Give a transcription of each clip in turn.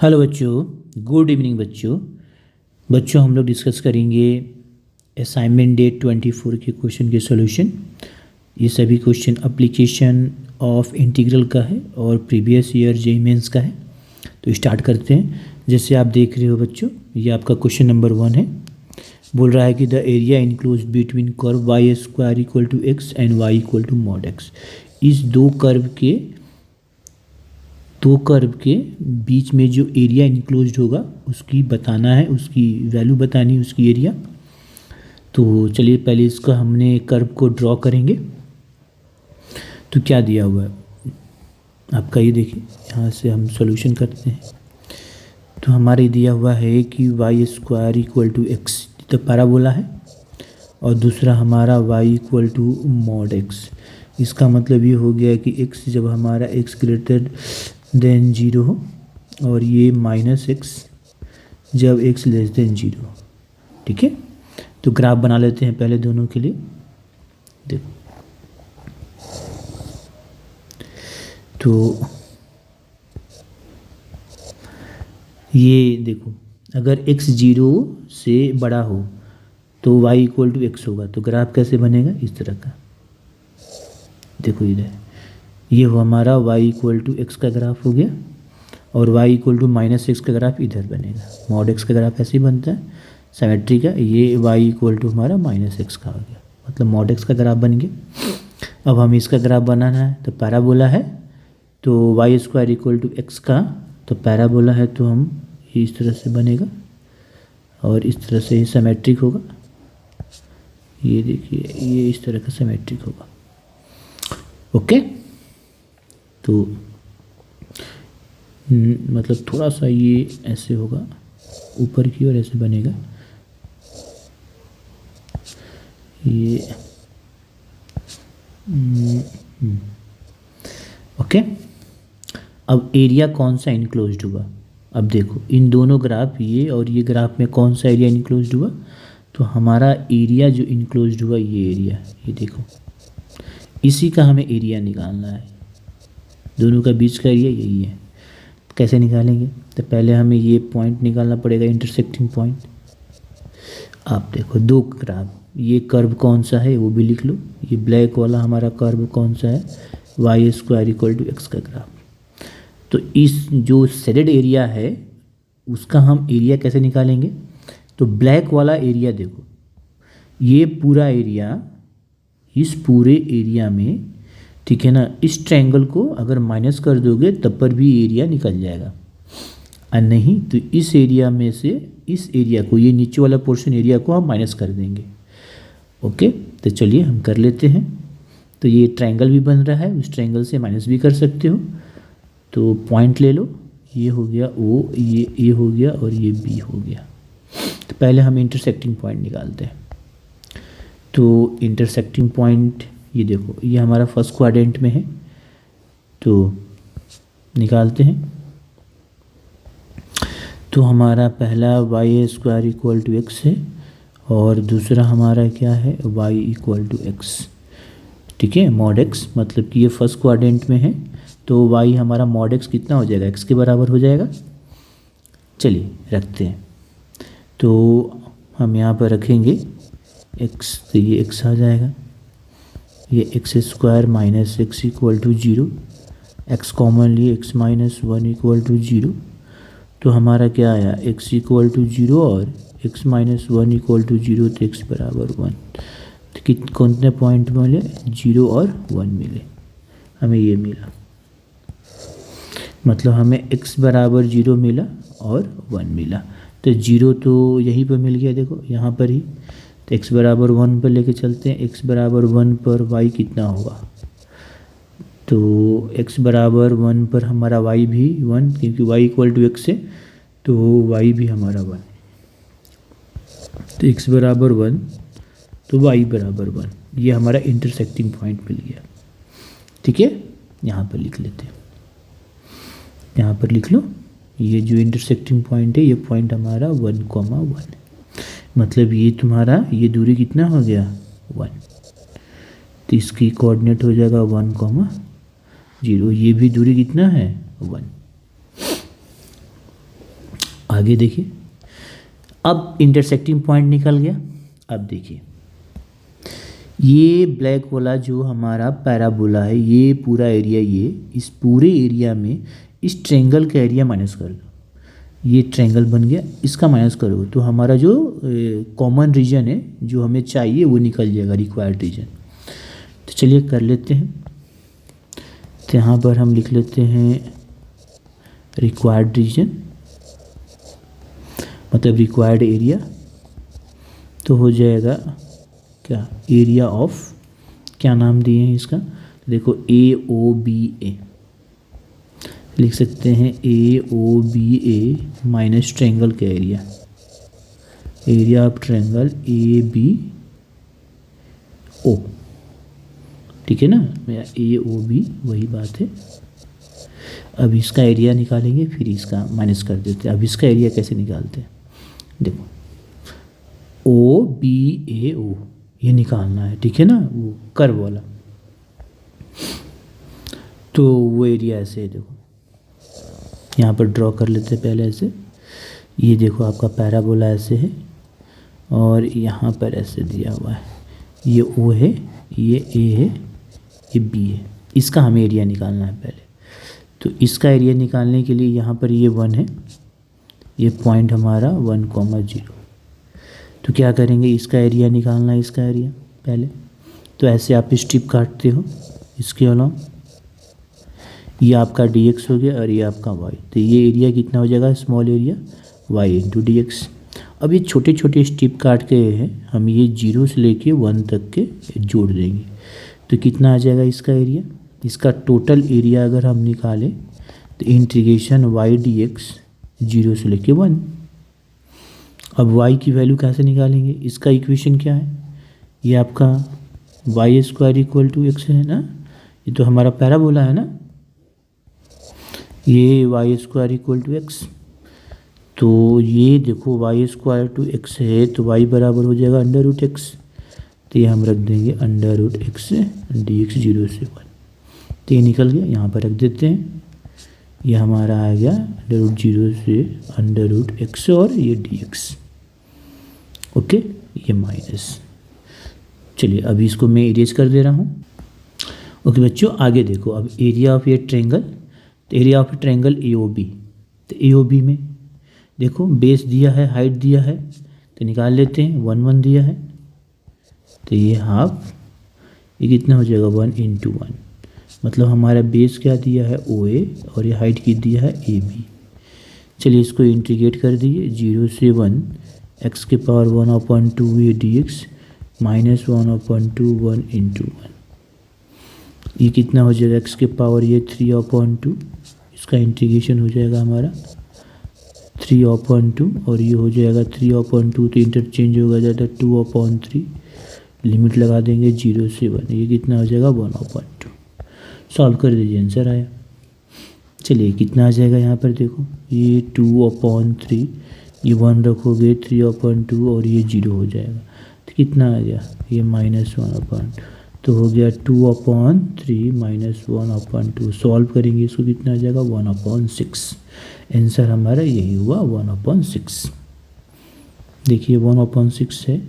Hello बच्चों, good evening बच्चों हम लोग डिस्कस करेंगे असाइनमेंट डेट 24 के क्वेश्चन के सॉल्यूशन। ये सभी क्वेश्चन एप्लीकेशन ऑफ इंटीग्रल का है और प्रीवियस ईयर जेईई मेंस का है। तो स्टार्ट करते हैं। जैसे आप देख रहे हो बच्चों, ये आपका क्वेश्चन नंबर 1 है। बोल रहा है कि the area enclose between curve y square equal to x and y equal to mod x. इस दो कर्व के बीच में जो एरिया इनक्लोज्ड होगा उसकी बताना है, उसकी वैल्यू बतानी है, उसकी एरिया। तो चलिए पहले इसका हमने कर्व को ड्रॉ करेंगे। तो क्या दिया हुआ है आपका, ये देखिए, यहाँ से हम सॉल्यूशन करते हैं। तो हमारे दिया हुआ है कि y square equal to x, तो पैराबोला है, और दूसरा हमारा y equal to mod x. इसका मतलब ये हो गया कि एक्स जब हमारा एक्स ग्रेटर देन 0 हो, और ये माइनस एक्स जब एक्स लेस देन 0 हो। ठीक है, तो ग्राफ बना लेते हैं पहले दोनों के लिए। देखो, तो ये देखो, अगर x 0 से बड़ा हो तो y इक्वल टू एक्स होगा। तो ग्राफ कैसे बनेगा, इस तरह का। देखो इधर ये हो हमारा y इक्वल टू एक्स का ग्राफ हो गया, और y equal to minus x का ग्राफ इधर बनेगा। मॉड एक्स का ग्राफ ऐसे ही बनता है, सिमेट्री का। ये y इक्वल टू हमारा माइनस एक्स का हो गया, मतलब मॉड एक्स का ग्राफ बन गया। अब हम इसका ग्राफ बनाना है, तो पैराबोला है, तो y square equal to x का, तो पैराबोला है तो हम ये इस तरह से बनेगा, और इस तरह से ये सिमेट्रिक होगा। ये देखिए, ये इस तरह का सिमेट्रिक होगा। ओके, तो मतलब थोड़ा सा ये ऐसे होगा, ऊपर की ओर ऐसे बनेगा ये। ओके, अब एरिया कौन सा इनक्लोज्ड हुआ। अब देखो इन दोनों ग्राफ, ये और ये ग्राफ में कौन सा एरिया इनक्लोज्ड हुआ। तो हमारा एरिया जो इनक्लोज्ड हुआ, ये एरिया, ये देखो, इसी का हमें एरिया निकालना है। दोनों का बीच का एरिया यही है। कैसे निकालेंगे, तो पहले हमें ये पॉइंट निकालना पड़ेगा, इंटरसेक्टिंग पॉइंट। आप देखो दो ग्राफ, ये कर्व कौन सा है वो भी लिख लो। ये ब्लैक वाला हमारा कर्व कौन सा है, y square equal to x का ग्राफ। तो इस जो शेडेड एरिया है उसका हम एरिया कैसे निकालेंगे। तो ब्लैक वाला एरिया देखो, ये पूरा एरिया, इस पूरे एरिया में, ठीक है ना, इस ट्रायंगल को अगर माइनस कर दोगे तब पर भी एरिया निकल जाएगा। और नहीं तो इस एरिया में से इस एरिया को, ये नीचे वाला पोर्शन एरिया को हम माइनस कर देंगे। ओके, तो चलिए हम कर लेते हैं। तो ये ट्रायंगल भी बन रहा है, उस ट्रायंगल से माइनस भी कर सकते हो। तो पॉइंट ले लो, ये हो गया ओ, ये हो गया, और ये बी हो गया। तो पहले हम इंटरसेक्टिंग पॉइंट निकालते हैं। तो इंटरसेक्टिंग पॉइंट, ये देखो, ये हमारा फर्स्ट क्वाड्रेंट में है, तो निकालते हैं। तो हमारा पहला y square equal to x है, और दूसरा हमारा क्या है, वाई इक्वल टू एक्स। ठीक है, मॉड एक्स, मतलब कि ये फर्स्ट क्वाड्रेंट में है, तो वाई हमारा मॉड एक्स कितना हो जाएगा, एक्स के बराबर हो जाएगा। चलिए रखते हैं। तो हम यहाँ पर रखेंगे एक्स, तो ये एक्स आ जाएगा। ये x square minus x equal to 0, x common लिए, एक्स माइनस 1 इक्वल टू 0। तो हमारा क्या आया, एक्स इक्वल टू 0 और एक्स माइनस 1 इक्वल टू 0, तो एक्स बराबर 1। तो कितने पॉइंट मिले, 0 और 1 मिले, हमें ये मिला। मतलब हमें x बराबर 0 मिला और 1 मिला। तो 0 तो यहीं पर मिल गया, देखो यहाँ पर ही। तो x बराबर 1 पर लेके चलते हैं। x बराबर 1 पर y कितना होगा, तो x बराबर 1 पर हमारा y भी 1, क्योंकि y इक्वल टू एक्स है, तो y भी हमारा 1। तो x बराबर 1 तो y बराबर 1। ये हमारा इंटरसेक्टिंग पॉइंट मिल गया। ठीक है, यहाँ पर लिख लेते हैं, यहाँ पर लिख लो। ये जो इंटरसेक्टिंग पॉइंट है, ये पॉइंट हमारा 1,1, मतलब ये तुम्हारा, ये दूरी कितना हो गया, 1। तो इसकी कोऑर्डिनेट हो जाएगा 1,0। ये भी दूरी कितना है, 1। आगे देखिए, अब इंटरसेक्टिंग पॉइंट निकल गया। अब देखिए, ये ब्लैक वाला जो हमारा पैराबोला है, ये पूरा एरिया, ये इस पूरे एरिया में इस ट्रायंगल का एरिया माइनस कर दो। ये ट्रायंगल बन गया, इसका माइनस करो तो हमारा जो कॉमन रीजन है जो हमें चाहिए वो निकल जाएगा, रिक्वायर्ड रीजन। तो चलिए कर लेते हैं। तो यहाँ पर हम लिख लेते हैं रिक्वायर्ड रीजन मतलब रिक्वायर्ड एरिया। तो हो जाएगा क्या, एरिया ऑफ, क्या नाम दिए हैं इसका, देखो AOBA लिख सकते हैं, AOBA माइनस ट्रायंगल का area, area of triangle ABO, ठीक है ना, AOB वही बात है। अब इसका एरिया निकालेंगे, फिर इसका माइनस कर देते हैं। अब इसका एरिया कैसे निकालते हैं, देखो OBAO ये निकालना है, ठीक है ना, वो कर्व वाला। तो वो एरिया ऐसे है, देखो यहाँ पर ड्रॉ कर लेते हैं पहले ऐसे। ये देखो आपका पैराबोला ऐसे है और यहाँ पर ऐसे दिया हुआ है, ये O है, ये A है, ये B है। इसका हमें एरिया निकालना है पहले। तो इसका एरिया निकालने के लिए यहाँ पर ये 1 है, ये पॉइंट हमारा 1,0। तो क्या करेंगे, इसका एरिया निकालना है, इसका एरिया पहले। तो ऐसे आप स्ट्रिप काटते हो इसके अलावा, ये आपका dx हो गया और ये आपका y। तो ये एरिया कितना हो जाएगा, small area y into dx। अब ये छोटे छोटे स्ट्रिप काट के हैं हम, ये 0 से लेके 1 तक के जोड़ देंगे। तो कितना आ जाएगा इसका एरिया, इसका टोटल एरिया अगर हम निकालें तो इंटीग्रेशन y dx 0 से लेके 1। अब y की वैल्यू कैसे निकालेंगे, इसका इक्वेशन क्या है, ये आपका y square equal to x है ना, ये तो हमारा पैराबोला है ना, ये y square equal to x। तो ये देखो y स्क्वायर टू x है, तो y बराबर हो जाएगा √x। तो ये हम रख देंगे √x dx 0 से 1। तो ये निकल गया, यहाँ पर रख देते हैं, ये हमारा आ गया √0 से √x और ये dx, ओके, ये माइनस। चलिए अभी इसको मैं इरेज कर दे रहा हूँ। ओके बच्चों, आगे देखो, अब एरिया ऑफ ये ट्रायंगल, तो एरिया ऑफ ट्रायंगल AOB। तो AOB में देखो बेस दिया है, हाइट दिया है, तो निकाल लेते हैं। 1 1 दिया है, तो ये हाफ, ये कितना हो जाएगा 1 इंटू 1, मतलब हमारा बेस क्या दिया है OA और ये हाइट की दिया है AB। चलिए इसको इंटीग्रेट कर दिए, 0 से 1 x के पावर 1/2 ये dx माइनस 1/2 1 इंटू 1। ये कितना हो जाएगा, x के पावर ये 3/2, इसका इंटीग्रेशन हो जाएगा हमारा 3/2 और ये हो जाएगा 3/2, तो इंटरचेंज होगा जाता 2/3। लिमिट लगा देंगे 0 से 1, ये कितना हो जाएगा 1/2। सॉल्व कर दीजिए, आंसर आया। चलिए कितना आ जाएगा यहाँ पर देखो, ये 2/3, ये 1 रखोगे 3/2 और ये 0 हो जाएगा, तो कितना आ गया, ये -1/2, तो हो गया 2/3 माइनस 1/2। सॉल्व करेंगे इसको, कितना आ जाएगा 1/6। आंसर हमारा यही हुआ 1/6। देखिए 1/6 है,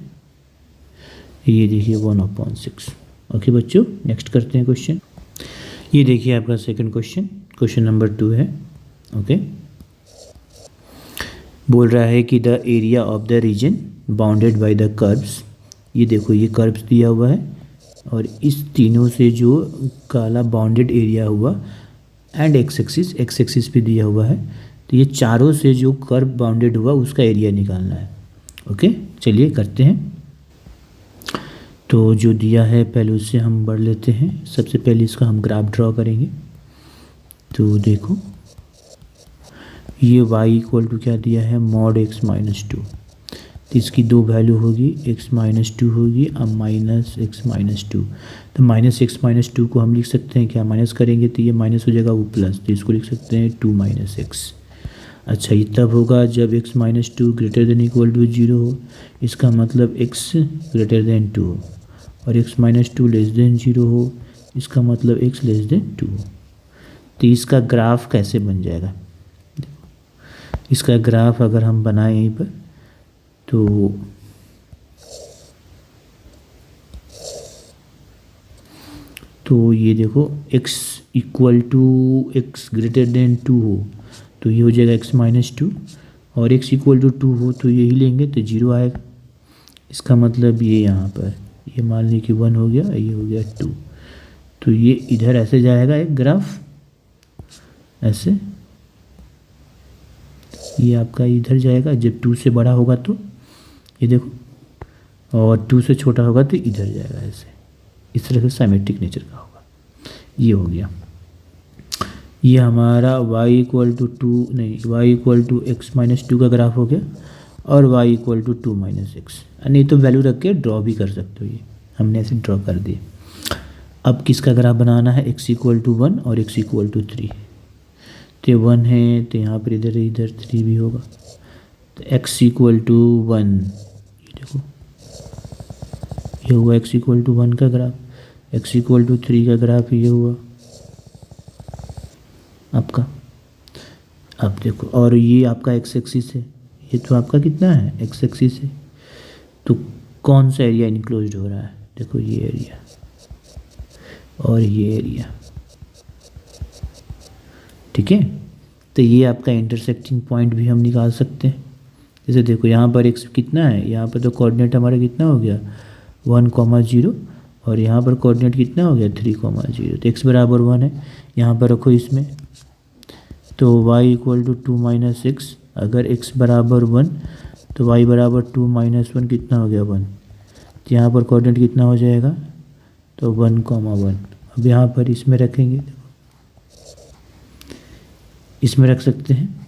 ये देखिए 1/6। ओके बच्चों, नेक्स्ट करते हैं क्वेश्चन। ये देखिए आपका सेकंड क्वेश्चन, क्वेश्चन नंबर 2 है। ओके, बोल रहा है कि the area of the reason bounded by the curves. ये देखो ये कर्व्स दिया हुआ है और इस तीनों से जो काला बाउंडेड एरिया हुआ एंड एक्स एक्सिस भी दिया हुआ है, तो ये चारों से जो कर्व बाउंडेड हुआ उसका एरिया निकालना है। ओके चलिए करते हैं। तो जो दिया है पहले उससे हम बढ़ लेते हैं। सबसे पहले इसका हम ग्राफ ड्रॉ करेंगे। तो देखो ये y इक्वल टू क्या दिया है, मॉड x माइनस 2। तो इसकी दो वैल्यू होगी, x माइनस 2 होगी अब माइनस x माइनस 2। तो माइनस x माइनस 2 को हम लिख सकते हैं क्या, माइनस करेंगे तो ये माइनस हो जाएगा वो प्लस, तो इसको लिख सकते हैं 2 माइनस x। अच्छा ये तब होगा जब x minus 2 greater than equal to 0 हो, इसका मतलब x ग्रेटर देन 2 हो, और x माइनस 2 लेस देन 0 हो, इसका मतलब x लेस देन 2 हो। तो इसका ग्राफ कैसे बन जाएगा, इसका ग्राफ अगर हम बनाएं यहीं पर तो ये देखो x equal to x greater than 2 हो तो ये हो जाएगा x-2, और x इक्वल टू 2 हो तो यही लेंगे तो 0 आएगा। इसका मतलब ये यहाँ पर ये मान ली कि 1 हो गया, ये हो गया 2, तो ये इधर ऐसे जाएगा एक ग्राफ ऐसे, ये आपका इधर जाएगा जब 2 से बड़ा होगा तो ये देखो, और 2 से छोटा होगा तो इधर जाएगा ऐसे। इस तरह से साइमेट्रिक नेचर का होगा। ये हो गया, ये हमारा y इक्वल टू 2 नहीं y इक्वल टू x-2 का ग्राफ हो गया, और y इक्वल टू 2 - x। नहीं तो वैल्यू रख के ड्रॉ भी कर सकते हो, ये हमने ऐसे ड्रॉ कर दिया। अब किसका ग्राफ बनाना है, x इक्वल टू 1 और x इक्वल टू 3। तो 1 है तो यहाँ पर इधर इधर 3 भी होगा, तो x इक्वल टू 1, ये देखो ये हुआ x इक्वल टू 1 का ग्राफ, x इक्वल टू 3 का ग्राफ ये हुआ आपका। अब देखो, और ये आपका x एक्सिस है, ये तो आपका कितना है x एक्सिस है, तो कौन सा एरिया इनक्लोज्ड हो रहा है, देखो ये एरिया और ये एरिया, ठीक है। तो ये आपका इंटरसेक्टिंग पॉइंट भी हम निकाल सकते हैं। जैसे देखो यहाँ पर x कितना है, यहाँ पर तो कोऑर्डिनेट हमारा कितना हो गया 1, 0, और यहाँ पर कोऑर्डिनेट कितना हो गया 3, 0, तो x बराबर 1 है, यहाँ पर रखो इसमें, तो y इक्वल टू 2 - x, अगर x बराबर 1 तो y बराबर 2 - 1 कितना हो गया 1, तो यहाँ पर कोऑर्डिनेट कितना हो जाएगा, तो 1, 1। अब यहाँ पर इसमें रखेंगे, इसमें रख सकते हैं,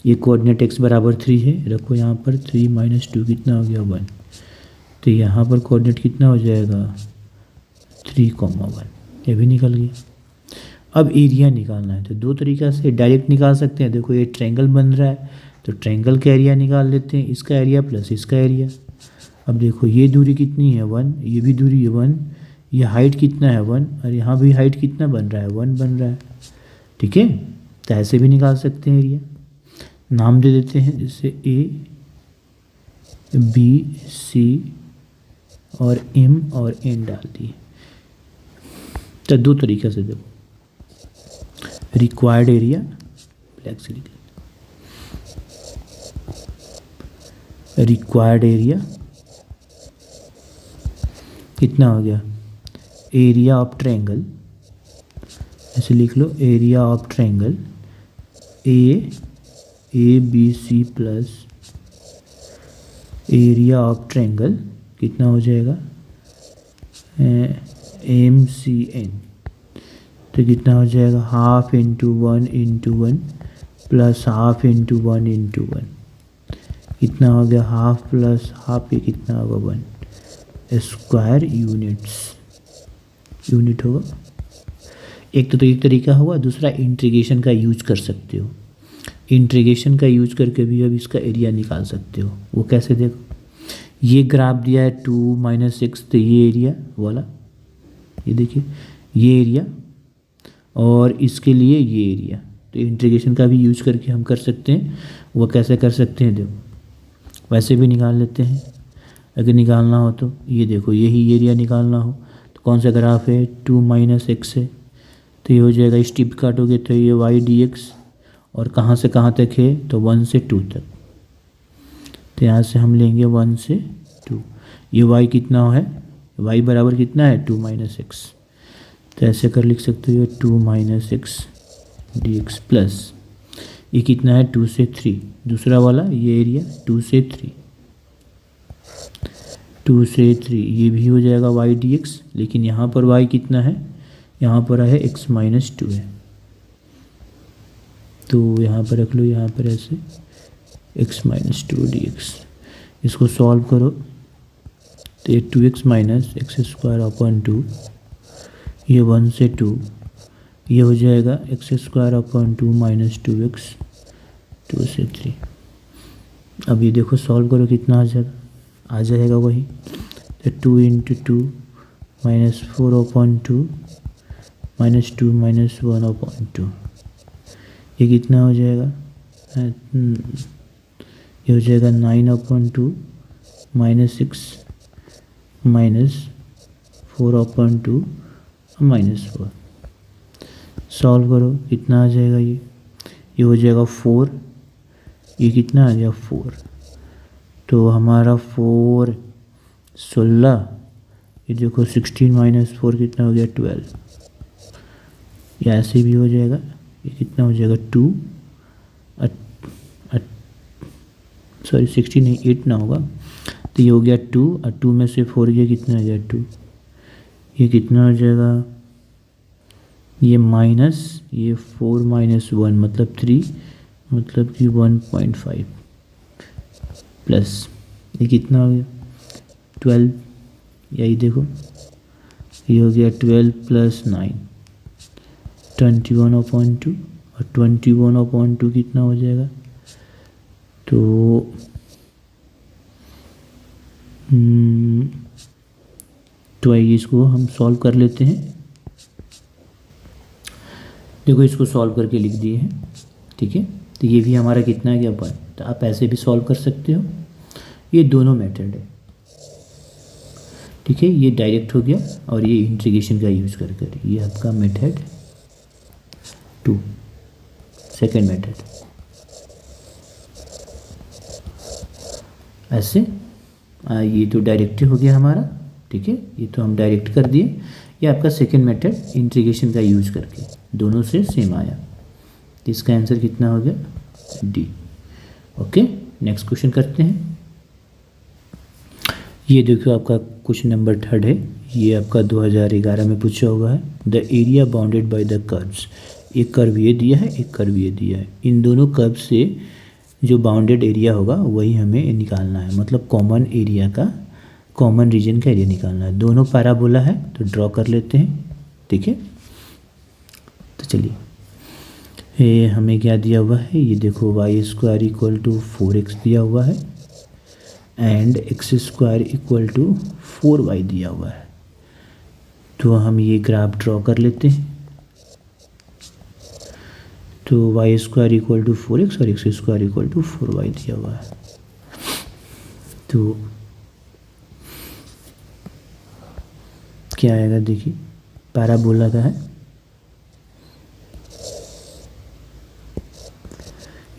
ये कोऑर्डिनेट x बराबर 3 है, रखो यहाँ पर 3 - 2 कितना हो गया 1, तो यहाँ पर कोऑर्डिनेट कितना हो जाएगा 3, 1, ये भी निकल गया। अब एरिया निकालना है तो दो तरीक़ा से डायरेक्ट निकाल सकते हैं। देखो ये ट्रायंगल बन रहा है तो ट्रायंगल का एरिया निकाल लेते हैं, इसका एरिया प्लस इसका एरिया। अब देखो ये दूरी कितनी है 1, ये भी दूरी है 1, ये हाइट कितना है 1, और यहाँ भी हाइट कितना बन रहा है 1 बन रहा है, ठीक है। तो ऐसे भी निकाल सकते हैं एरिया, नाम दे देते हैं, जैसे A, B, C और M और N डाल दिए। तो दो तरीक़े से देखो, रिक्वायर्ड एरिया ब्लैक से लिख, रिक्वायर्ड एरिया कितना हो गया, एरिया ऑफ ट्रायंगल, ऐसे लिख लो, area of triangle ABC plus area of triangle कितना हो जाएगा MCN, तो कितना हो जाएगा 1/2 × 1 × 1 प्लस 1/2 × 1 × 1, कितना हो गया 1/2 प्लस 1/2, ये कितना होगा 1 स्क्वायर यूनिट होगा। एक तो एक तरीका हुआ, दूसरा इंटीग्रेशन का यूज कर सकते हो, इंटीग्रेशन का यूज करके भी अब इसका एरिया निकाल सकते हो। वो कैसे, देखो ये ग्राफ दिया है 2 - x, तो ये एरिया वाला, ये देखिए ये एरिया, और इसके लिए ये एरिया, तो इंटीग्रेशन का भी यूज करके हम कर सकते हैं। वो कैसे कर सकते हैं, देखो वैसे भी निकाल लेते हैं अगर निकालना हो तो। ये देखो यही एरिया निकालना हो तो कौन सा ग्राफ है 2 - x है, तो ये हो जाएगा, स्टिप काटोगे तो ये y dx, और कहाँ से कहाँ तक है तो 1 से 2 तक, तो यहाँ से हम लेंगे 1 से 2, ये y कितना है, y बराबर कितना है 2 - x, तो ऐसे कर लिख सकते हो 2 - x dx प्लस ये कितना है 2 से 3, दूसरा वाला ये एरिया 2 से 3, 2 से 3 ये भी हो जाएगा y dx, लेकिन यहाँ पर y कितना है, यहाँ पर है x - 2 है, तो यहाँ पर रख लो, यहाँ पर ऐसे x - 2 dx, इसको सॉल्व करो तो ये 2x - x²/2, ये 1 से 2, ये हो जाएगा x²/2 - 2x 2 से 3। अब ये देखो सॉल्व करो कितना आ जाएगा वही, तो 2 × 2 -4/2 -2 - 1/2, ये कितना हो जाएगा ये हो जाएगा 9/2 -6 -4/2 -4। सॉल्व करो, कितना आ जाएगा ये हो जाएगा 4। ये कितना आ गया 4। तो हमारा 4 16। ये देखो 16 - 4 कितना हो गया 12। या ऐसे भी हो जाएगा। ये कितना हो जाएगा 2। सॉरी 16 नहीं 8 ना होगा। तो ये हो गया 2 और 2 में से 4 गया कितना आ गया 2। ये कितना हो जाएगा, ये माइनस, ये 4 - 1 मतलब 3, मतलब कि 1.5 प्लस ये कितना हो गया 12। यही देखो ये हो गया 12 + 9 21/2 और 21/2 कितना हो जाएगा। तो आइए इसको हम सॉल्व कर लेते हैं। देखो इसको सॉल्व करके लिख दिए हैं, ठीक है। तो ये भी हमारा कितना है क्या 1। तो आप ऐसे भी सॉल्व कर सकते हो। ये दोनों मेथड है, ठीक है। ये डायरेक्ट हो गया और ये इंटीग्रेशन का यूज़ कर कर, ये आपका मेथड 2, सेकेंड मेथड। ऐसे ये तो डायरेक्ट हो गया हमारा, ठीक है। ये तो हम डायरेक्ट कर दिए। ये आपका सेकेंड मेथड इंटीग्रेशन का यूज़ करके, दोनों से सेम आया। तो इसका आंसर कितना हो गया डी। ओके, नेक्स्ट क्वेश्चन करते हैं। ये देखो आपका क्वेश्चन नंबर 3 है। ये आपका 2011 में पूछा हुआ है। The area bounded by the curves. एक कर्व ये दिया है, एक कर्व ये दिया है। इन दोनों कर्व से जो बाउंडेड एरिया होगा वही हमें निकालना है, मतलब कॉमन एरिया का, कॉमन रीजन का एरिया निकालना है। दोनों पैराबोला है तो ड्रॉ कर लेते हैं, ठीक है। तो चलिए, ये हमें क्या दिया हुआ है, ये देखो y² = 4x दिया हुआ है एंड x² = 4y दिया हुआ है। तो हम ये ग्राफ ड्रॉ कर लेते हैं। तो y² = 4x और x² = 4y दिया हुआ है। तो क्या आएगा देखिए, पैराबोला का है,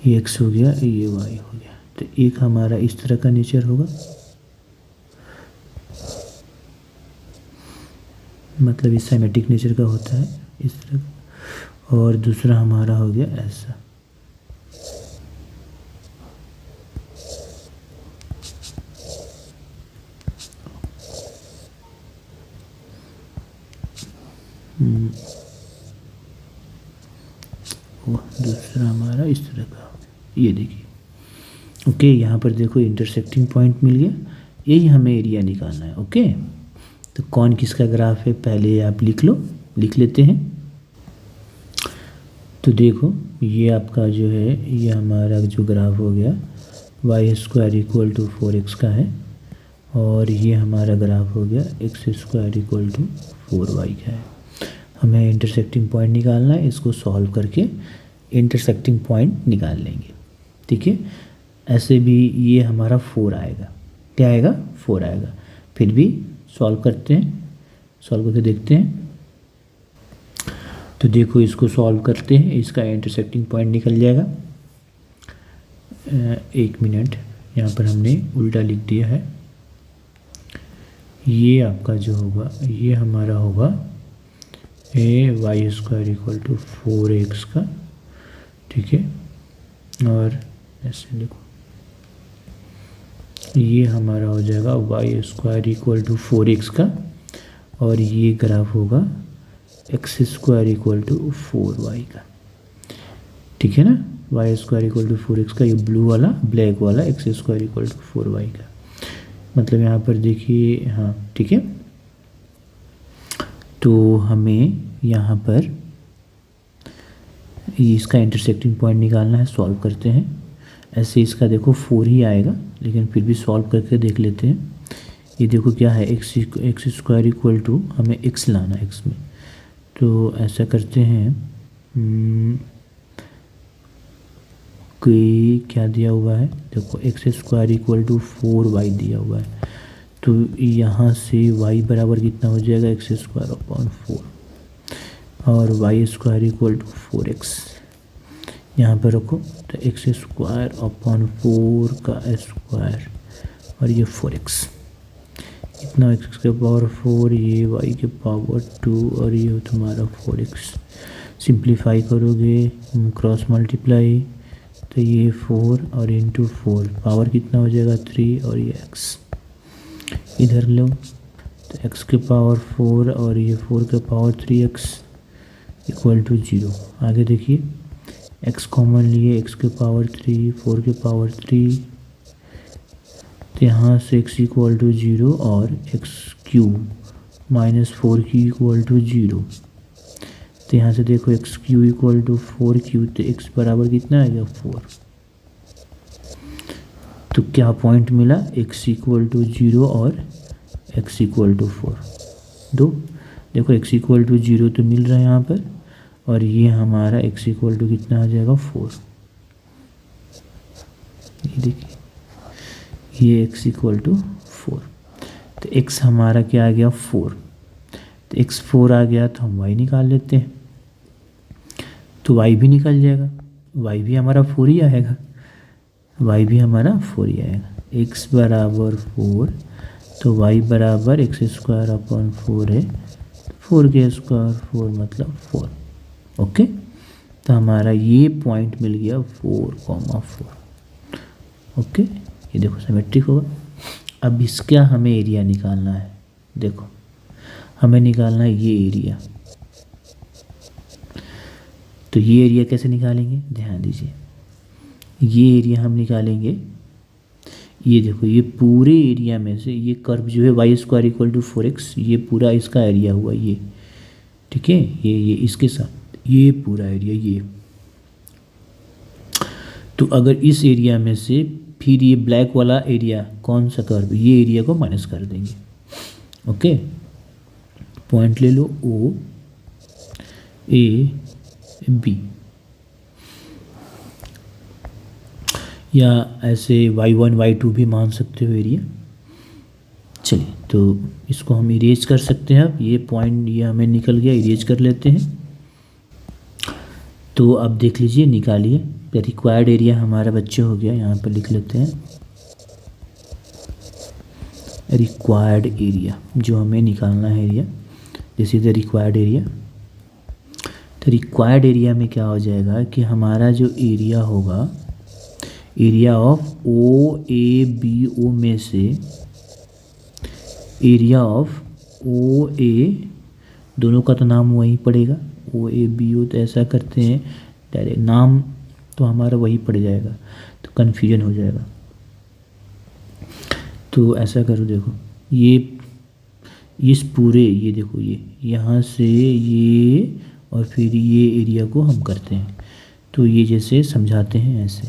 ये x हो गया, ये y हो गया। तो एक हमारा इस तरह का नेचर होगा, मतलब इस सिमेट्रिक नेचर का होता है इस तरह का, और दूसरा हमारा हो गया ऐसा। दूसरा हमारा इस तरह का, ये देखिए। ओके, यहाँ पर देखो इंटरसेक्टिंग पॉइंट मिल गया, यही हमें एरिया निकालना है। ओके, तो कौन किसका ग्राफ है पहले आप लिख लो, लिख लेते हैं। तो देखो ये आपका जो है, ये हमारा जो ग्राफ हो गया y² = 4x का है, और ये हमारा ग्राफ हो गया x² = 4y का है। हमें इंटरसेक्टिंग पॉइंट निकालना है, इसको सॉल्व करके इंटरसेक्टिंग पॉइंट निकाल लेंगे, ठीक है। ऐसे भी ये हमारा 4 आएगा, क्या आएगा 4 आएगा। फिर भी सॉल्व करते हैं, सॉल्व करके देखते हैं। तो देखो इसको सॉल्व करते हैं, इसका इंटरसेक्टिंग पॉइंट निकल जाएगा। 1 मिनट, यहाँ पर हमने उल्टा लिख दिया है। ये आपका जो होगा, ये हमारा होगा y² = 4x का, ठीक है। और ऐसे देखो ये हमारा हो जाएगा y² = 4x का, और ये ग्राफ होगा x² = 4y का, ठीक है ना। y² = 4x का, ये ब्लू वाला, ब्लैक वाला x² = 4y का, मतलब यहाँ पर देखिए, हाँ ठीक है। तो हमें यहाँ पर इसका इंटरसेक्टिंग पॉइंट निकालना है, सॉल्व करते हैं। ऐसे इसका देखो 4 ही आएगा, लेकिन फिर भी सॉल्व करके देख लेते हैं। ये देखो क्या है, x² = हमें x लाना है x में। तो ऐसा करते हैं, कि क्या दिया हुआ है, देखो x square equal to 4y दिया हुआ है। तो यहाँ से y बराबर कितना हो जाएगा, एक्स स्क्वायर अपॉन 4 और Y square equal to 4x। यहाँ पर रखो तो एक्स स्क्वायर अपॉन 4 का स्क्वायर और ये 4x, इतना एक्स के पावर 4, ये वाई के पावर 2 और ये तुम्हारा 4x। सिंप्लीफाई करोगे क्रॉस मल्टीप्लाई तो ये 4 और इंटू 4 पावर कितना हो जाएगा 3 और ये x इधर लो तो x के पावर 4 और ये 4 के पावर 3x इक्वल टू 0। आगे देखिए x कॉमन लिए, x के पावर 3 4 के पावर 3 तो यहाँ से x इक्वल टू 0 और x क्यूब माइनस 4 की इक्वल टू 0। तो यहाँ से देखो x q equal to 4 q, तो x बराबर कितना आ गया 4। तो क्या पॉइंट मिला, x इक्वल टू 0 और x इक्वल टू 4 दो। देखो x इक्वल टू 0 तो मिल रहा है यहाँ पर, और ये हमारा x इक्वल टू कितना आ जाएगा 4। ये देखिए ये x इक्वल टू 4, तो x हमारा क्या आ गया 4। तो x 4 आ गया तो हम y निकाल लेते हैं, तो y भी निकल जाएगा, y भी हमारा 4 ही आएगा, y भी हमारा 4 ही आएगा। x बराबर 4 तो y बराबर एक्स स्क्वायर अपॉन 4 है, 4 के स्क्वायर 4 मतलब 4। ओके, तो हमारा ये पॉइंट मिल गया 4,4। ओके, ये देखो सिमेट्रिक होगा। अब इसका हमें एरिया निकालना है। देखो हमें निकालना है ये एरिया, तो ये एरिया कैसे निकालेंगे, ध्यान दीजिए। ये एरिया हम निकालेंगे, ये देखो ये पूरे एरिया में से ये कर्व जो है y square equal to 4x, ये पूरा इसका एरिया हुआ ये, ठीक है। ये इसके साथ ये पूरा एरिया ये, तो अगर इस एरिया में से फिर ये ब्लैक वाला एरिया कौन सा कर्व, ये एरिया को माइनस कर देंगे। ओके, पॉइंट ले लो ओ ए बी, या ऐसे y1 y2 भी मान सकते हो एरिया। चलिए तो इसको हम इरेज कर सकते हैं। अब ये पॉइंट ये हमें निकल गया, इरेज कर लेते हैं। तो अब देख लीजिए, निकालिए। रिक्वायर्ड एरिया हमारा बच्चे हो गया, यहाँ पर लिख लेते हैं रिक्वायर्ड एरिया, जो हमें निकालना है area, this is the required area. तो रिक्वायर्ड एरिया में क्या हो जाएगा कि हमारा जो एरिया होगा, area of O A B O में से एरिया ऑफ ओ ए, दोनों का तो नाम वही पड़ेगा, ओ ए बी ओ, तो ऐसा करते हैं डायरेक्ट नाम तो हमारा वही पड़ जाएगा, तो कन्फ्यूजन हो जाएगा। तो ऐसा करो, देखो ये इस पूरे, ये देखो ये यहाँ से ये और फिर ये एरिया को हम करते हैं, तो ये जैसे समझाते हैं ऐसे,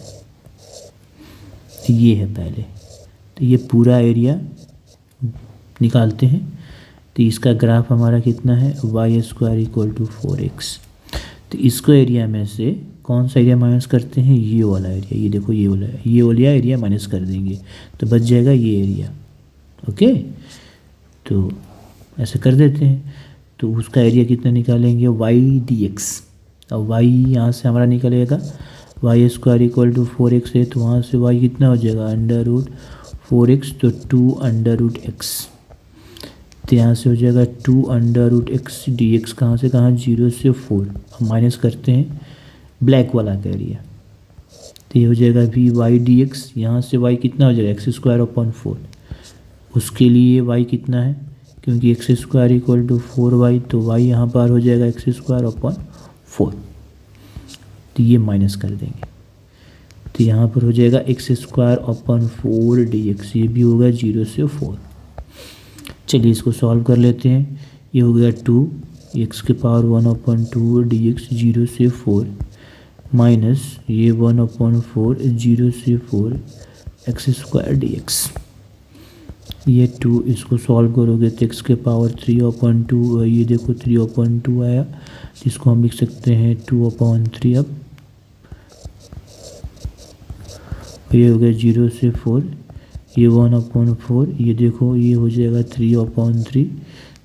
ये है पहले, तो ये पूरा एरिया निकालते हैं। तो इसका ग्राफ हमारा कितना है, y square equal to 4x। तो इसको एरिया में से कौन सा एरिया माइनस करते हैं, ये वाला एरिया, ये देखो ये वाला एरिया माइनस कर देंगे, तो बच जाएगा ये एरिया। ओके, तो ऐसे कर देते हैं। तो उसका एरिया कितना निकालेंगे, वाई डी एक्स। अब वाई यहाँ से हमारा निकलेगा, Y square equal to 4x है, तो वहाँ से वाई कितना हो जाएगा, अंडर रूट 4x, तो 2 अंडर रूट x। तो यहाँ से हो जाएगा 2 under root x d x, कहाँ से कहाँ, 0 से 4। हम माइनस करते हैं ब्लैक वाला का एरिया, तो ये हो जाएगा वी वाई डी एक्स। यहाँ से वाई कितना हो जाएगा, एक्स स्क्वायर अपॉन 4। उसके लिए वाई कितना है, क्योंकि x square equal to 4y, तो वाई यहाँ पर हो जाएगा एक्स स्क्वायर अपॉन 4, तो ये माइनस कर देंगे, तो यहाँ पर हो जाएगा x square upon 4 D x, ये भी होगा 0 से 4। चलिए इसको सॉल्व कर लेते हैं। ये हो गया 2 एक्स के पावर 1 अपॉन 2 डी एक्स 0 से 4, माइनस ये 1 अपॉन 4 0 से 4 एक्स स्क्वायर डी एक्स। ये 2 इसको सॉल्व करोगे तो एक्स के पावर 3 अपॉन 2, ये देखो 3 अपॉन 2 आया, जिसको हम लिख सकते हैं 2 अपॉन 3। अब ये हो गया 0 से 4, ये 1/4, ये देखो ये हो जाएगा 3/3।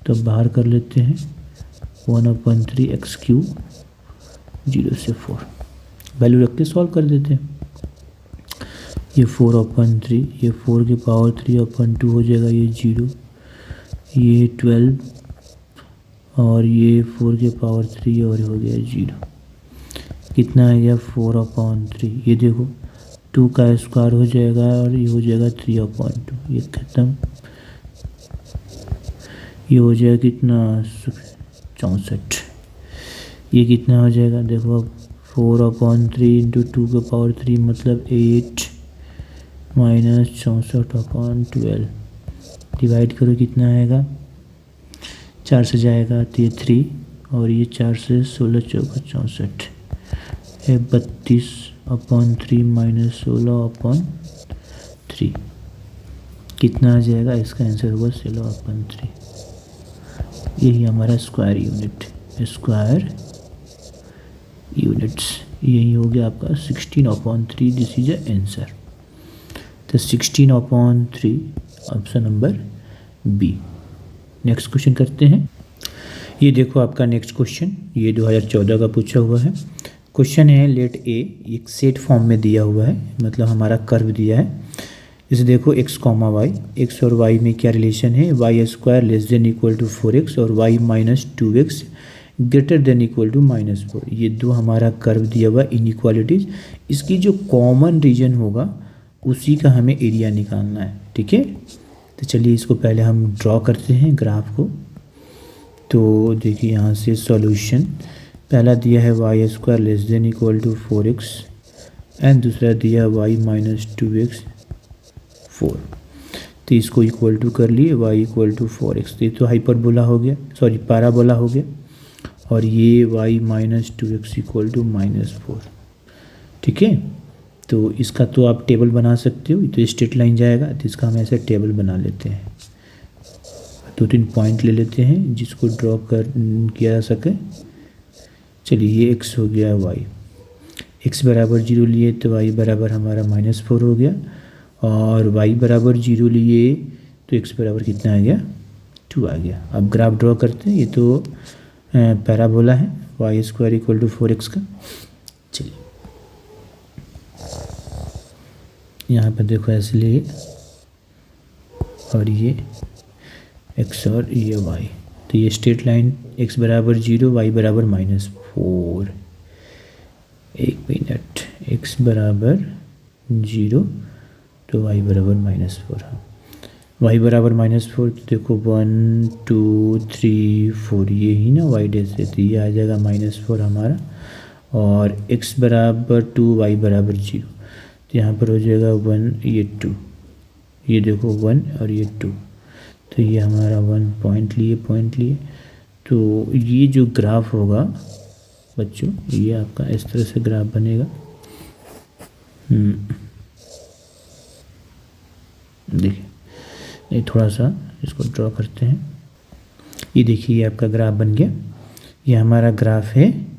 तो अब बाहर कर लेते हैं 1/3 x³ 0 से 4 वैल्यू रख के सॉल्व कर देते हैं। ये 4/3, ये 4 की पावर 3/2 हो जाएगा, ये 0, ये 12 और ये 4 की पावर 3 और हो गया 0। कितना आ गया 4/3। ये देखो 2 का स्क्वायर हो जाएगा और ये हो जाएगा 3/2, ये खत्म। ये हो जाएगा कितना 64। ये कितना हो जाएगा देखो अब 4/3 इंटू 2 का पावर 3 मतलब 8 माइनस 64/12 डिवाइड करो कितना आएगा 4 से जाएगा तो ये 3 और ये 4 से 16 चौका 64 है 32/3 माइनस 16/3 कितना आ जाएगा। इसका आंसर होगा 16/3। यही हमारा स्क्वायर यूनिट्स यही हो गया आपका 16/3। This is the answer. तो 16/3 option number B. Next question करते हैं। ये देखो आपका नेक्स्ट क्वेश्चन, ये 2014 का पूछा हुआ है। क्वेश्चन है लेट ए एक सेट फॉर्म में दिया हुआ है, मतलब हमारा कर्व दिया है। इसे देखो x, y, x और y में क्या रिलेशन है, y² less than equal to 4x और y minus 2x greater than equal to -4। ये दो हमारा कर्व दिया हुआ इनइक्वालिटीज़। इसकी जो कॉमन रीजन होगा उसी का हमें एरिया निकालना है, ठीक है। तो चलिए इसको पहले हम ड्रॉ करते हैं ग्राफ को। तो देखिए यहाँ से सॉल्यूशन पहला दिया है y² less than equal to 4x and दूसरा दिया है y माइनस 2x 4। तो इसको इक्वल टू कर लिए y इक्वल टू 4x। तो ये तो हाइपरबोला हो गया, सॉरी पैराबोला हो गया। और ये y minus 2x equal to -4, ठीक है। तो इसका तो आप टेबल बना सकते हो, तो स्ट्रेट लाइन जाएगा, तो इसका हम ऐसे टेबल बना लेते हैं। 2-3 पॉइंट ले लेते हैं जिसको ड्रॉ किया जा सके। चलिए ये x हो गया y, x बराबर 0 लिए तो y बराबर हमारा -4 हो गया, और y बराबर 0 लिए तो x बराबर कितना आ गया 2 आ गया। अब ग्राफ ड्रॉ करते हैं। ये तो पैराबोला है y² इक्वल टू 4x का। चलिए यहाँ पर देखो ऐसे लिए और ये x और ये y, तो ये स्ट्रेट लाइन x बराबर 0 y बराबर -4। 1 मिनट, x बराबर 0 तो y बराबर -4। हाँ y बराबर -4 तो देखो 1 2 3 4 ये ही ना y डैश है, तो ये आ जाएगा -4 हमारा। और x बराबर 2 y बराबर 0, तो यहाँ पर हो जाएगा 1 ये 2, ये देखो 1 और ये 2, तो ये हमारा 1 पॉइंट लिए। तो ये जो ग्राफ होगा बच्चों, ये आपका इस तरह से ग्राफ बनेगा। देखिए नहीं, थोड़ा सा इसको ड्रॉ करते हैं। ये देखिए ये आपका ग्राफ बन गया। ये हमारा ग्राफ है,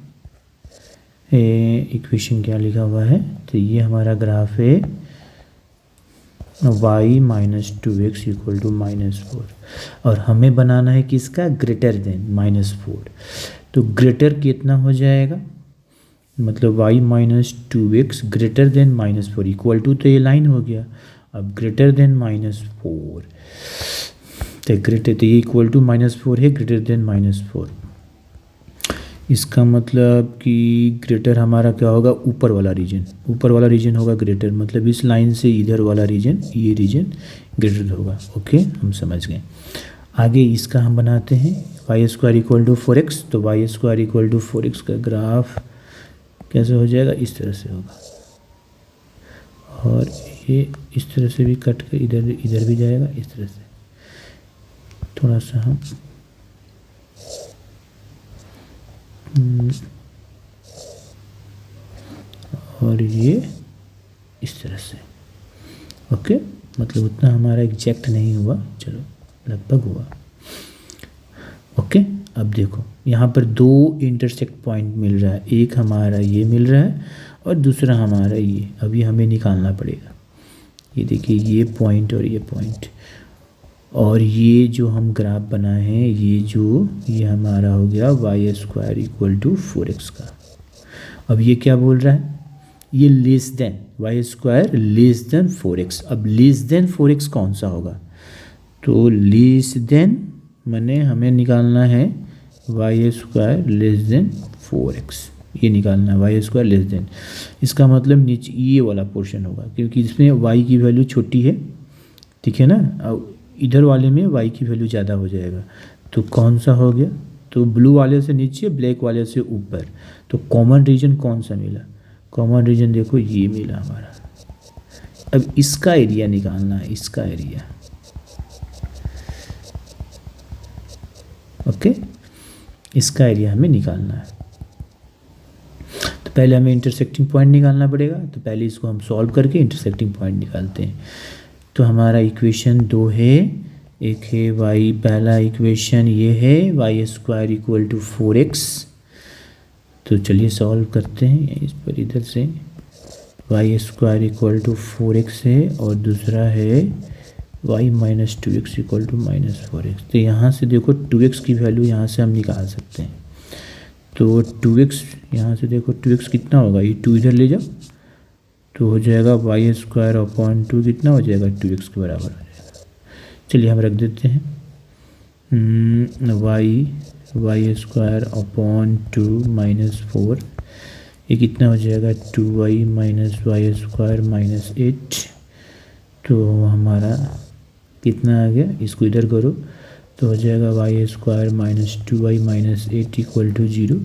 इक्वेशन क्या लिखा हुआ है, तो ये हमारा ग्राफ है y minus 2x equal to -4, और हमें बनाना है किसका ग्रेटर देन -4। तो ग्रेटर कितना हो जाएगा, मतलब y minus 2x greater than -4 equal to, तो ये लाइन हो गया। अब ग्रेटर देन -4, तो ग्रेटर, तो ये इक्वल टू -4 है, ग्रेटर देन -4। इसका मतलब कि ग्रेटर हमारा क्या होगा, ऊपर वाला रीजन होगा ग्रेटर, मतलब इस लाइन से इधर वाला रीजन, ये रीजन ग्रेटर होगा। ओके, हम समझ गए। आगे इसका हम बनाते हैं y² इक्वल टू 4x। तो y² इक्वल टू 4x का ग्राफ कैसे हो जाएगा, इस तरह से होगा, और ये इस तरह से भी कट कर इधर भी जाएगा, इस तरह से। थोड़ा सा हम और ये इस तरह से। ओके, मतलब उतना हमारा एग्जैक्ट नहीं हुआ, चलो लगभग हुआ। ओके, अब देखो यहाँ पर 2 इंटरसेक्ट पॉइंट मिल रहा है, एक हमारा ये मिल रहा है और दूसरा हमारा ये। अभी हमें निकालना पड़ेगा। ये देखिए ये पॉइंट और ये पॉइंट, और ये जो हम ग्राफ बनाए हैं ये हमारा हो गया Y square equal to 4x का। अब ये क्या बोल रहा है, ये less than y square less than 4x। अब लेस देन 4x कौन सा होगा, तो लेस देन मैंने हमें निकालना है y square less than 4x, ये निकालना है वाई स्क्वायर लेस देन। इसका मतलब नीचे ये वाला पोर्शन होगा, क्योंकि इसमें y की वैल्यू छोटी है, ठीक है ना, अब इधर वाले में y की वैल्यू ज़्यादा हो जाएगा। तो कौन सा हो गया, तो ब्लू वाले से नीचे ब्लैक वाले से ऊपर, तो कॉमन रीजन कौन सा मिला, कॉमन रीजन देखो ये मिला हमारा। अब इसका एरिया निकालना है, इसका एरिया, ओके, इसका एरिया हमें निकालना है। तो पहले हमें इंटरसेक्टिंग पॉइंट निकालना पड़ेगा, तो पहले इसको हम सॉल्व करके इंटरसेक्टिंग पॉइंट निकालते हैं। तो हमारा इक्वेशन 2 है, एक है वाई, पहला इक्वेशन ये है y square equal to 4x। तो चलिए सॉल्व करते हैं इस पर, इधर से Y square equal to 4x है, और दूसरा है y minus 2x equal to minus 4x। तो यहाँ से देखो 2x की वैल्यू यहाँ से हम निकाल सकते हैं। तो 2x यहाँ से देखो 2x कितना होगा, ये 2 इधर ले जाओ तो हो जाएगा वाई स्क्वायर अपॉन 2, कितना हो जाएगा 2x के बराबर हो जाएगा। चलिए हम रख देते हैं वाई स्क्वायर अपॉन 2 माइनस 4, ये कितना हो जाएगा 2y minus Y square minus 8। तो हमारा कितना आ गया, इसको इधर करो तो हो जाएगा y square minus 2y minus 8 equal to 0।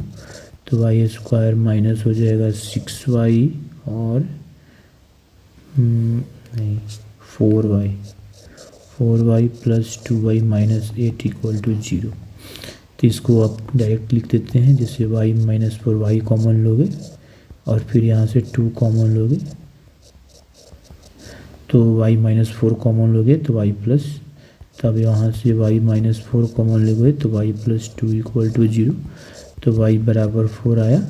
तो वाई स्क्वायर माइनस हो जाएगा 6y और नहीं 4y plus 2y minus 8 equal to 0। तो इसको आप डायरेक्ट लिख देते हैं, जैसे y माइनस 4y कॉमन लोगे और फिर यहाँ से 2 कॉमन लोगे, तो y माइनस 4 कॉमन लोगे तो y प्लस, तब यहाँ से y माइनस 4 कॉमन लोगे तो y प्लस 2 इक्वल टू 0। तो y बराबर 4 आया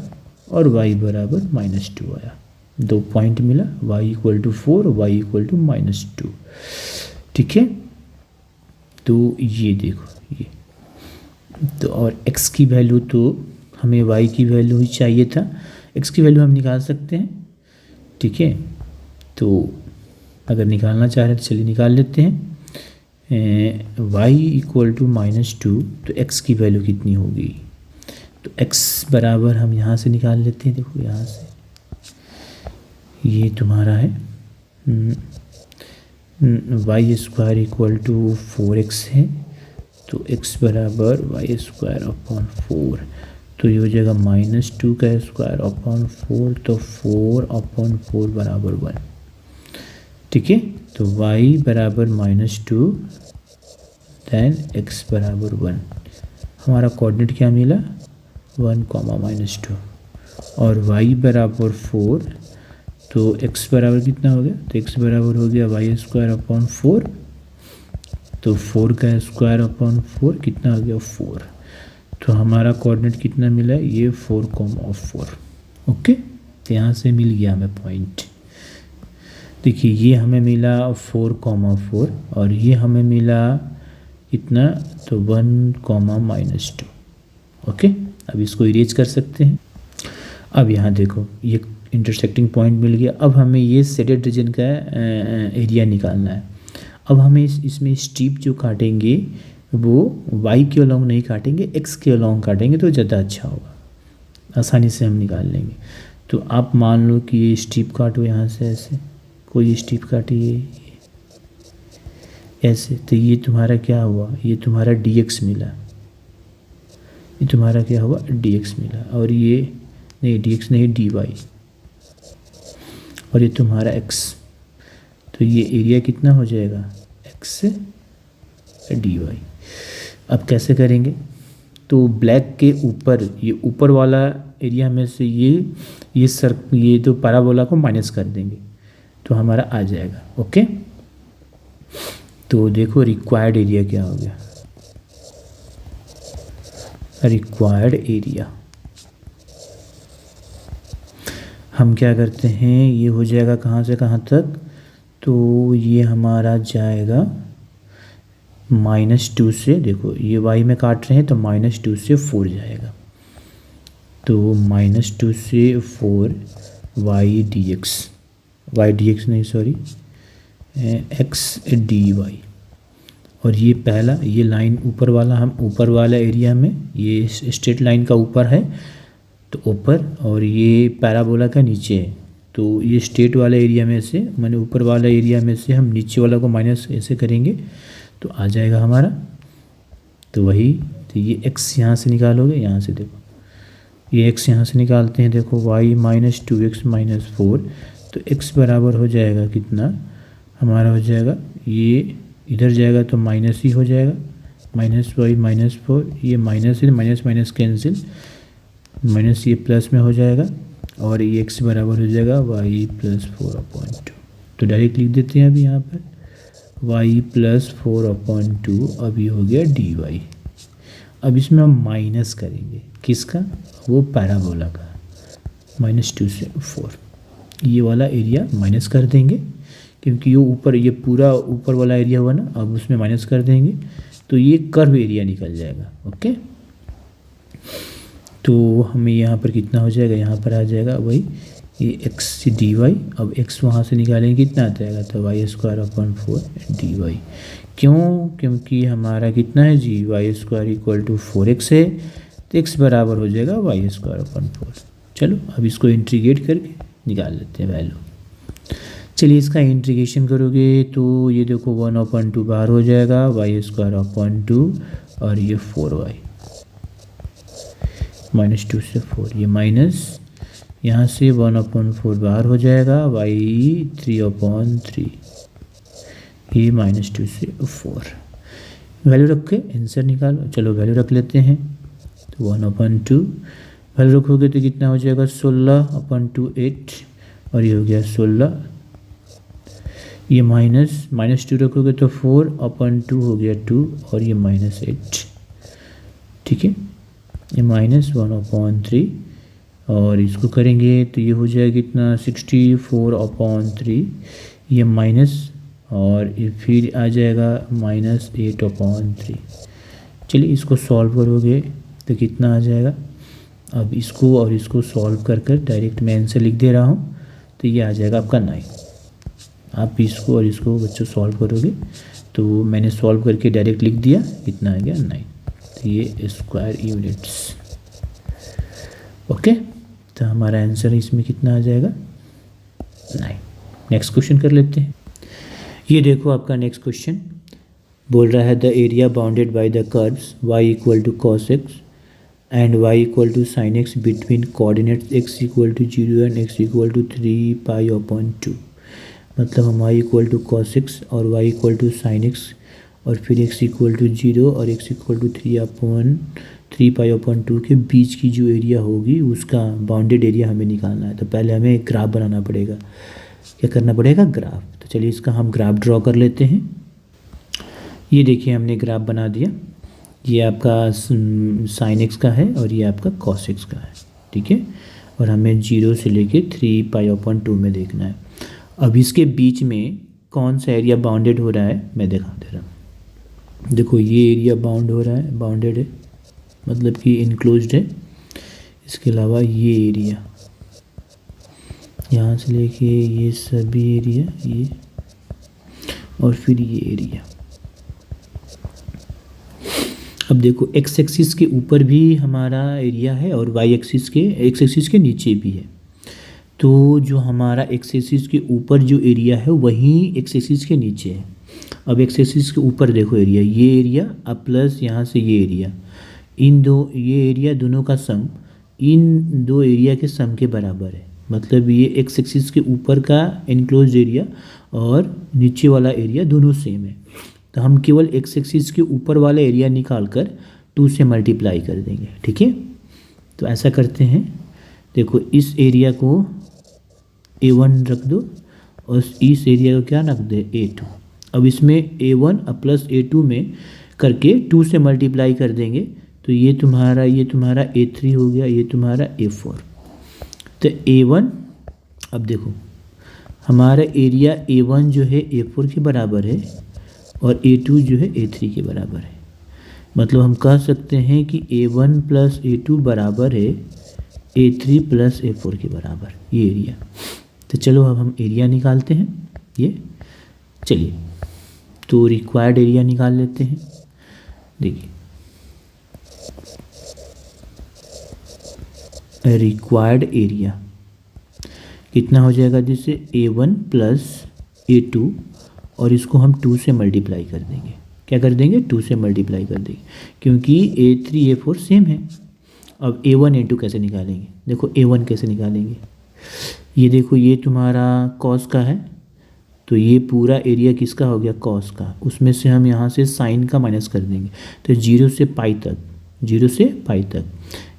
और y बराबर माइनस 2 आया, 2 पॉइंट मिला, y equal to 4, y equal to minus 2, ठीक है। तो ये देखो ये, तो और x की वैल्यू, तो हमें y की वैल्यू ही चाहिए था, x की वैल्यू हम निकाल सकते हैं, ठीक है। तो अगर निकालना चाह रहे हैं तो चलिए निकाल लेते हैं। y इक्वल टू माइनस 2, तो x की वैल्यू कितनी होगी, तो x बराबर हम यहाँ से निकाल लेते हैं, देखो यहाँ से ये तुम्हारा है y square equal to 4x है, तो x बराबर वाई स्क्वायर अपॉन 4, तो ये हो जाएगा माइनस 2 का स्क्वायर अपॉन 4, तो 4 अपॉन 4 बराबर 1, ठीक है। तो y बराबर माइनस 2 दैन x बराबर 1, हमारा कोऑर्डिनेट क्या मिला 1 कॉमा माइनस 2, और y बराबर 4, तो x बराबर कितना हो गया, तो x बराबर हो गया वाई स्क्वायर अपॉन 4, तो 4 का स्क्वायर अपॉन 4 कितना हो गया 4। तो हमारा कोऑर्डिनेट कितना मिला है, ये 4 कॉमा 4, ओके। तो यहाँ से मिल गया हमें पॉइंट, देखिए ये हमें मिला 4 कॉमा 4 और ये हमें मिला इतना, तो 1 कॉमा माइनस 2, ओके। अब इसको इरेज कर सकते हैं। अब यहाँ देखो ये इंटरसेक्टिंग पॉइंट मिल गया। अब हमें ये सेडेड रीजन का एरिया निकालना है। अब हमें इसमें स्ट्रिप जो काटेंगे वो y के अलोंग नहीं काटेंगे, x के अलोंग काटेंगे, तो ज़्यादा अच्छा होगा, आसानी से हम निकाल लेंगे। तो आप मान लो कि ये स्ट्रिप काटो यहाँ से, ऐसे कोई स्ट्रिप काटिए ऐसे, तो ये तुम्हारा क्या हुआ, ये तुम्हारा dx मिला, ये तुम्हारा क्या हुआ dx मिला, और ये नहीं dx नहीं dy, और ये तुम्हारा x, तो ये एरिया कितना हो जाएगा x से dy। अब कैसे करेंगे, तो ब्लैक के ऊपर ये ऊपर वाला एरिया में से ये तो पैराबोला को माइनस कर देंगे तो हमारा आ जाएगा, ओके। तो देखो रिक्वायर्ड एरिया क्या हो गया, रिक्वायर्ड एरिया हम क्या करते हैं, ये हो जाएगा कहाँ से कहाँ तक, तो ये हमारा जाएगा -2 से, देखो ये y में काट रहे हैं तो -2 से 4 जाएगा, तो -2 से 4 y dx नहीं सॉरी x dy। और ये पहला ये लाइन ऊपर वाला, हम ऊपर वाला एरिया में ये स्ट्रेट लाइन का ऊपर है तो ऊपर, और ये पैराबोला का नीचे है, तो ये स्ट्रेट वाला एरिया में से माने ऊपर वाला एरिया में से हम नीचे वाला को माइनस ऐसे करेंगे तो आ जाएगा हमारा, तो वही, तो ये x यहाँ से निकालोगे, यहाँ से देखो ये x यहाँ से निकालते हैं, देखो y -2x - 4, तो x बराबर हो जाएगा कितना, हमारा हो जाएगा ये इधर जाएगा तो माइनस ही हो जाएगा, -y - 4, ये माइनस है, माइनस माइनस कैंसिल, माइनस ये प्लस में हो जाएगा, और ये x बराबर हो जाएगा y + 4/2। तो डायरेक्ट लिख देते हैं अभी यहाँ पर y + 4/2, अभी हो गया dy। अब इसमें हम माइनस करेंगे किसका, वो पैराबोला का, -2 से 4, ये वाला एरिया माइनस कर देंगे क्योंकि ये ऊपर, ये पूरा ऊपर वाला एरिया हुआ ना, अब उसमें माइनस कर देंगे तो ये कर्व एरिया निकल जाएगा। ओके, तो हमें यहाँ पर कितना हो जाएगा, यहाँ पर आ जाएगा वही ये x dy, अब x वहाँ से निकालेंगे कितना आ जाएगा, तो y² dy। क्यों, क्योंकि हमारा कितना है जी, y² = 4x है, तो x बराबर हो जाएगा y²/4। चलो अब इसको इंटीग्रेट करके निकाल लेते हैं वैल्यू। चलिए इसका इंटीग्रेशन करोगे तो ये देखो 1/2 बाहर हो जाएगा, y²/2, और ये 4y -2 से 4, ये माइनस यहाँ से 1/4 बाहर हो जाएगा, y 3/3, ये -2 से 4। वैल्यू रख के आंसर निकालो। चलो वैल्यू रख लेते हैं, तो 1/2 वैल्यू रखोगे तो कितना हो जाएगा 16/2 8, और ये हो गया 16, ये -2 रखोगे तो 4/2 हो गया 2, और ये -8, ठीक है, ये -1/3, और इसको करेंगे तो ये हो जाएगा कितना 64/3, ये माइनस, और ये फिर आ जाएगा -8/3। चलिए इसको सॉल्व करोगे तो कितना आ जाएगा, अब इसको और इसको सॉल्व कर कर डायरेक्ट मैं आंसर लिख दे रहा हूँ, तो ये आ जाएगा आपका 9। आप इसको और इसको बच्चों सॉल्व करोगे तो मैंने सॉल्व करके डायरेक्ट लिख दिया, कितना आ गया 9, तो ये स्क्वायर यूनिट्स। ओके, तो हमारा आंसर इसमें कितना आ जाएगा 9। नेक्स्ट क्वेश्चन कर लेते हैं। ये देखो आपका नेक्स्ट क्वेश्चन बोल रहा है the area bounded by the curves y = cos x and y = sin x between coordinates x = 0 and x = 3π/2। मतलब हम y = cos x और y = sin x और फिर x = 0 और x = 3π/2 के बीच की जो एरिया होगी उसका बाउंडेड एरिया हमें निकालना है। तो पहले हमें एक ग्राफ बनाना पड़ेगा। क्या करना पड़ेगा, ग्राफ। तो चलिए इसका हम ग्राफ ड्रॉ कर लेते हैं। ये देखिए हमने ग्राफ बना दिया। ये आपका sin x का है और ये आपका cos x का है, ठीक है, और हमें 0 से लेके 3π/2 में देखना है। अब इसके बीच में कौन सा एरिया बाउंडेड हो रहा है मैं दिखा दे रहा हूँ। देखो ये एरिया बाउंड हो रहा है, बाउंडेड है मतलब कि इनक्लोज्ड है। इसके अलावा ये एरिया यहाँ से लेके ये सभी एरिया, ये और फिर ये एरिया। अब देखो एक्स एक्सिस के ऊपर भी हमारा एरिया है और वाई एक्सिस के नीचे भी है। तो जो हमारा एक्स एक्सिस के ऊपर जो एरिया है वहीं एक्स एक्सिस के नीचे है। अब एक्स एक्सिस के ऊपर देखो एरिया, ये एरिया अब प्लस यहाँ से ये एरिया, ये एरिया दोनों का सम इन दो एरिया के सम के बराबर है। मतलब ये एक्स एक्सिस के ऊपर का इनक्लोज्ड एरिया और नीचे वाला एरिया दोनों सेम है। तो हम केवल एक्स एक्सिस के ऊपर वाला एरिया निकाल कर 2 से मल्टीप्लाई कर देंगे, ठीक है। तो ऐसा करते हैं, देखो इस एरिया को A1 रख दो और इस एरिया को क्या रख दे A2। अब इसमें A1 प्लस A2 में करके 2 से मल्टीप्लाई कर देंगे तो ये तुम्हारा A3 हो गया, ये तुम्हारा A4। तो A1, अब देखो हमारा एरिया A1 जो है A4 के बराबर है और A2 जो है A3 के बराबर है। मतलब हम कह सकते हैं कि A1 प्लस A2 बराबर है A3 प्लस A4 के बराबर, ये एरिया। तो चलो अब हम एरिया निकालते हैं ये। चलिए तो रिक्वायर्ड एरिया निकाल लेते हैं। देखिए रिक्वायर्ड एरिया कितना हो जाएगा, जिससे A1 प्लस A2 और इसको हम 2 से मल्टीप्लाई कर देंगे। क्या कर देंगे? 2 से मल्टीप्लाई कर देंगे, क्योंकि A3 A4 सेम है। अब A1 A2 कैसे निकालेंगे? देखो A1 कैसे निकालेंगे, ये देखो ये तुम्हारा कॉस का है, तो ये पूरा एरिया किसका हो गया? कॉस का। उसमें से हम यहाँ से साइन का माइनस कर देंगे, तो 0 से पाई तक, 0 से पाई तक,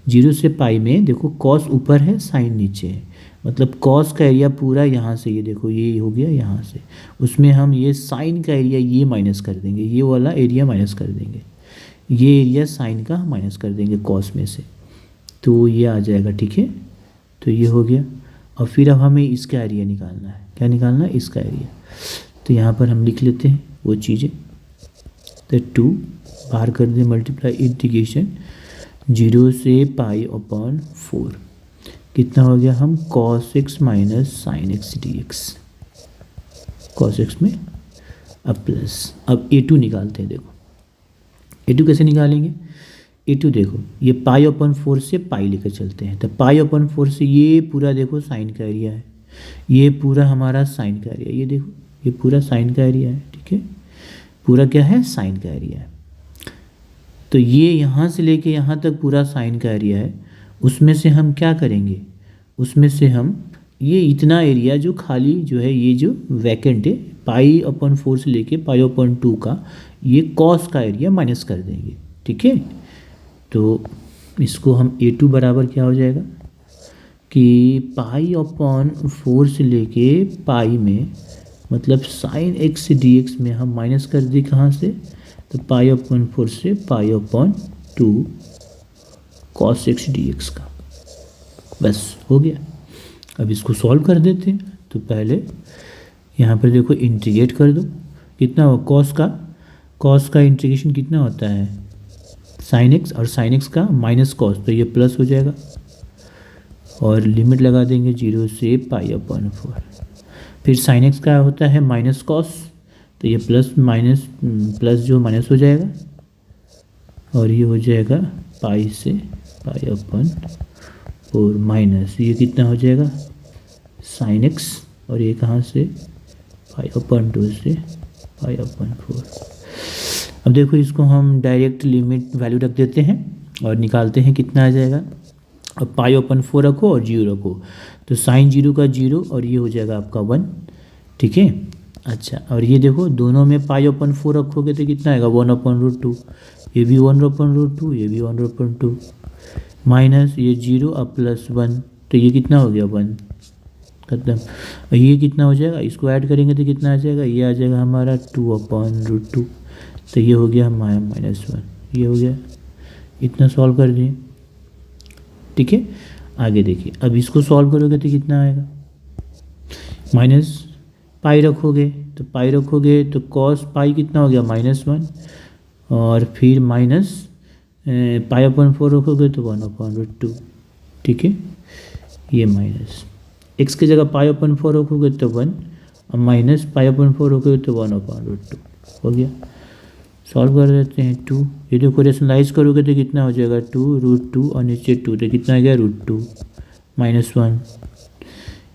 0 से पाई में देखो कॉस ऊपर है साइन नीचे है, मतलब कॉस का एरिया पूरा यहाँ से, ये देखो ये हो गया यहाँ से, उसमें हम ये साइन का एरिया ये माइनस कर देंगे, ये वाला एरिया माइनस कर देंगे, ये एरिया साइन का माइनस कर देंगे कॉस में से, तो ये आ जाएगा। ठीक है, तो ये हो गया। और फिर अब हमें इसका एरिया निकालना है। क्या निकालना है? इसका एरिया। तो यहाँ पर हम लिख लेते हैं वो चीज़ें। तो 2 बाहर कर दें, मल्टीप्लाई इंटीग्रेशन 0 से पाई अपॉन 4, कितना हो गया? हम cos x minus sine x D x, cos x में अब प्लस। अब A2 निकालते हैं। देखो A2 कैसे निकालेंगे? A2 देखो ये पाई अपॉन 4 से पाई लेकर चलते हैं, तो पाई अपॉन 4 से ये पूरा देखो साइन का एरिया है, ये पूरा हमारा साइन का एरिया, ये देखो ये पूरा साइन का एरिया है। ठीक है, पूरा क्या है? साइन का एरिया है। तो ये यहाँ से लेके यहाँ तक पूरा साइन का एरिया है। उसमें से हम क्या करेंगे? उसमें से हम ये इतना एरिया जो खाली जो है, ये जो वैकेंट है, पाई अपॉन 4 से लेके पाई अपॉन 2 का, ये कॉस का एरिया माइनस कर देंगे। ठीक है, तो इसको हम A2 बराबर क्या हो जाएगा कि पाई अपॉन 4 से लेके पाई में, मतलब साइन एक्स डी एक्स में हम माइनस कर दें कहाँ से? तो पाई अपॉन 4 से pi upon 2 cos x D x का। बस हो गया। अब इसको सॉल्व कर देते हैं। तो पहले यहाँ पर देखो इंटीग्रेट कर दो, कितना हो? कॉस का इंटीग्रेशन कितना होता है? साइन एक्स, और साइन एक्स का माइनस कॉस, तो ये प्लस हो जाएगा। और लिमिट लगा देंगे 0 से पाई अपॉन 4। फिर साइन एक्स का होता है माइनस कॉस, तो ये प्लस माइनस प्लस जो माइनस हो जाएगा, और ये हो जाएगा पाई से पाई अपॉन 4 माइनस, ये कितना हो जाएगा? साइन एक्स, और ये कहाँ से? पाई अपॉन 2 से पाई अपॉन 4। अब देखो इसको हम डायरेक्ट लिमिट वैल्यू रख देते हैं और निकालते हैं कितना आ जाएगा। अब पाई अपॉन 4 रखो और 0 रखो, तो साइन 0 का 0, और ये हो जाएगा आपका 1। ठीक है, अच्छा, और ये देखो दोनों में पाई अपॉन 4 रखोगे तो कितना आएगा? 1/√2, ये भी 1/√2, ये भी 1/2, माइनस ये 0 अब प्लस 1, तो ये कितना हो गया? 1, खत्म। और ये कितना हो जाएगा? इसको ऐड करेंगे तो कितना आ जाएगा? ये आ जाएगा हमारा 2/√2, तो ये हो गया हमारा -1, ये हो गया। इतना सॉल्व कर दिए। ठीक है, आगे देखिए। अब इसको सॉल्व करोगे तो कितना आएगा? माइनस पाई रखोगे, तो पाई रखोगे तो कॉस पाई कितना हो गया? -1, और फिर माइनस पाई अपॉन 4 रखोगे तो 1/√2। ठीक है, ये माइनस एक्स की जगह पाई अपॉन 4 रखोगे तो 1, और माइनस पाई अपॉन 4 रखोगे तो 1/√2 हो गया। सॉल्व कर देते हैं। 2, ये देखो रेशनलाइज करोगे तो कितना हो जाएगा? 2√2 और नीचे 2, तो कितना आ गया? √2 -1,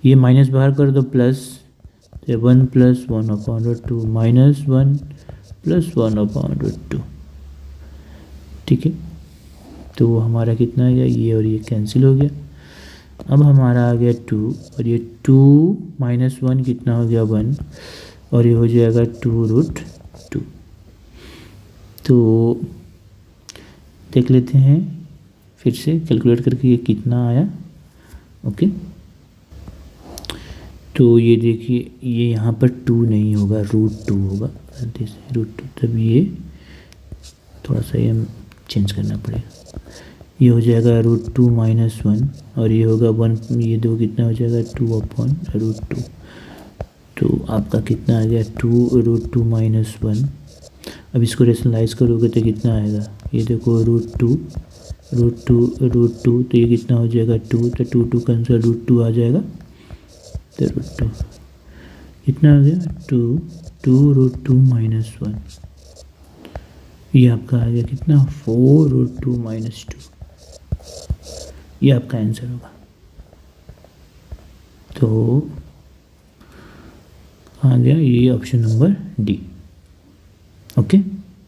ये माइनस बाहर कर दो प्लस, तो 1 + 1/√2 -1 + 1/√2। ठीक है, तो हमारा कितना आ गया? ये और ये कैंसिल हो गया। अब हमारा आ गया 2, और ये 2 - 1 कितना हो गया? 1, और ये हो जाएगा 2√2। तो देख लेते हैं फिर से कैलकुलेट करके ये कितना आया। ओके, तो ये देखिए, ये यहाँ पर 2 नहीं होगा, √2 होगा, गलती से √2, तब ये थोड़ा सा ये चेंज करना पड़ेगा। ये हो जाएगा √2 - 1, और ये होगा 1, ये दो कितना हो जाएगा? 2/√2, तो आपका कितना आ गया 2√2 - 1। अब इसको रेशनलाइज करोगे तो कितना आएगा, ये देखो √2 तो ये कितना हो जाएगा 2, तो 2 कैंसिल √2 आ जाएगा, तो √2 कितना आ गया 2√2 - 1। ये आपका आ गया कितना 4√2 - 2। ये आपका आंसर होगा। तो आ गया ये ऑप्शन नंबर डी। ओके।